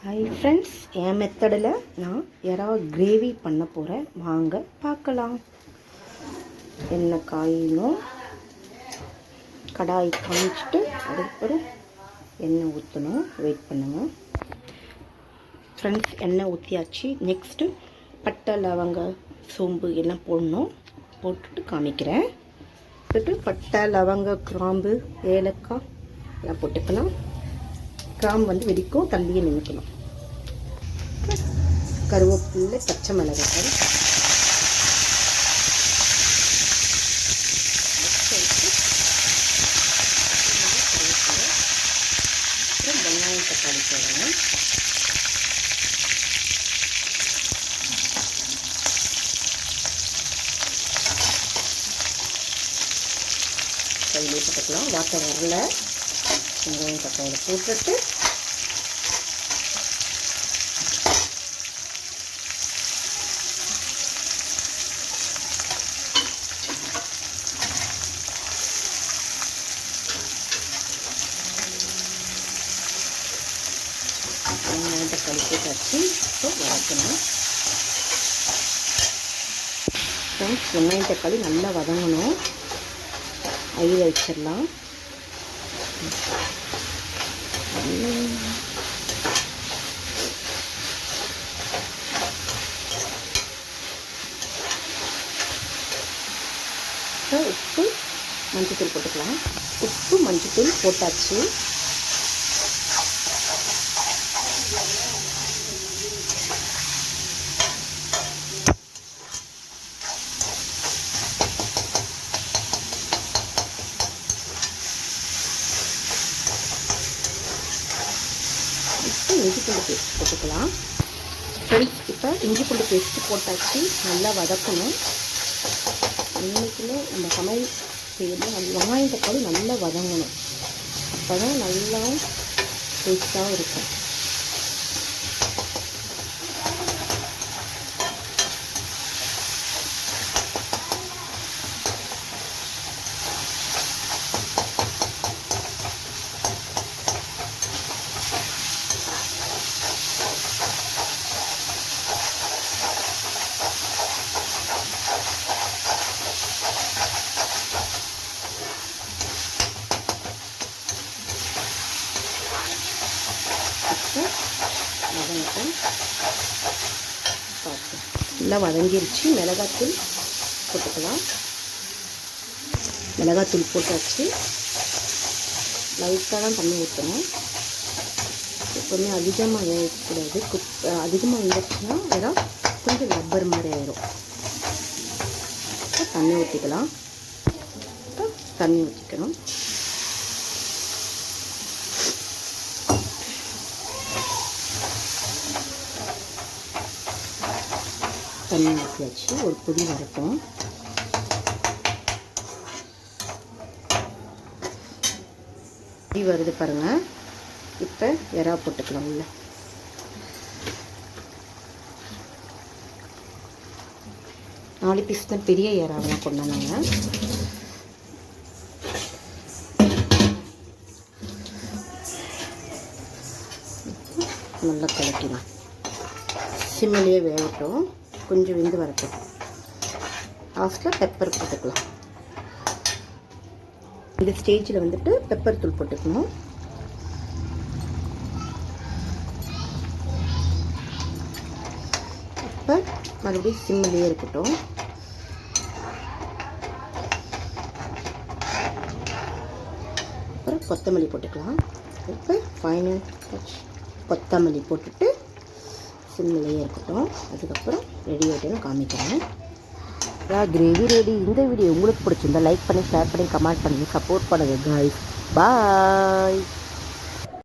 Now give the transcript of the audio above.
Hi friends, என் மெத்தடில் நான் எறா கிரேவி பண்ண போகிறேன். வாங்க பார்க்கலாம். எண்ணெய் காயணும், கடாய் காமிச்சிட்டு அதுக்கப்புறம் எண்ணெய் ஊற்றணும். வெயிட் பண்ணுங்கள் ஃப்ரெண்ட்ஸ். எண்ணெய் ஊற்றியாச்சு. நெக்ஸ்ட்டு பட்டை, லவங்க, சோம்பு எல்லாம் போடணும். போட்டுட்டு காமிக்கிறேன். போட்டு பட்டை, லவங்க, கிராம்பு, ஏலக்காய் எல்லாம் போட்டுக்கலாம். கிராம்பு வந்து வெடிக்கும், தள்ளியே நினைக்கணும். கருவேப்பிலை, பச்சை மிளகாய், வெங்காயம், தக்காளி போடணும். கையிலே போட்டுக்கலாம். வாட்டர் வரல. வெங்காயம், தக்காளி போட்டுட்டு வெங்காயம், தக்காளி போட்டாச்சு. இப்போ வதக்கணும் ஃப்ரெண்ட்ஸ். வெங்காயம், தக்காளி நல்லா வதங்கணும். ஐயில் வச்சிடலாம். உப்பு, மஞ்சத்தூள் போட்டுக்கலாம். உப்பு, மஞ்சத்தூள் போட்டாச்சு. இஞ்சி பூண்டு பேஸ்ட் போட்டுக்கலாம் ஃப்ரெண்ட்ஸ். இப்போ இஞ்சி பூண்டு பேஸ்ட்டு போட்டாச்சு. நல்லா வதக்கணும். இன்றைக்குமே நம்ம சமையல் செய்யணும். வெங்காயம், தக்காளி நல்லா வதங்கணும். அப்போ தான் நல்லா டேஸ்ட்டாகவும் இருக்கும். நல்லா வதங்கிருச்சு. மிளகாத்தூள் போட்டுக்கலாம். மிளகாத்தூள் போட்டாச்சு. லைட்டாக தான் தண்ணி ஊற்றணும். கொஞ்சம் அதிகமாக வேகக்கூடாது. அதிகமாக இருந்துச்சுன்னா ஏன்னா கொஞ்சம் ரப்பர் மாதிரி ஆயிடும். தண்ணி ஊற்றிக்கலாம். தண்ணி ஊற்றிக்கணும். தண்ணி ஊற்றியாச்சு. ஒரு பொடி வரட்டும். பொடி வருது பாருங்கள். இப்போ எறா போட்டுக்கலாம் உள்ள. நாலு பீஸ் தான், பெரிய எறாவெல்லாம் கொண்டாந்தாங்க. நல்லா கலக்கலாம். சிம்மிலேயே வேகட்டும். கொஞ்சம் வெந்து வரட்டும். லாஸ்ட்டில் பெப்பர் போட்டுக்கலாம். இந்த ஸ்டேஜில் வந்துட்டு பெப்பர் தூள் போட்டுக்கணும். இப்போ மறுபடியும் சிம்மிலேயே இருக்கட்டும். அப்புறம் கொத்தமல்லி போட்டுக்கலாம். இப்போ ஃபைனல் டச் கொத்தமல்லி போட்டுட்டு சிம்மிலேயே இருக்கட்டும். அதுக்கப்புறம் ரெடி ஆகிட்டேன்னு காமிக்கிறேன். Gravy ready. இந்த வீடியோ உங்களுக்கு பிடிச்சிருந்தா லைக் பண்ணி, ஷேர் பண்ணி, கமெண்ட் பண்ணி சப்போர்ட் பண்ணுங்கள் காய்ஸ். பாய்.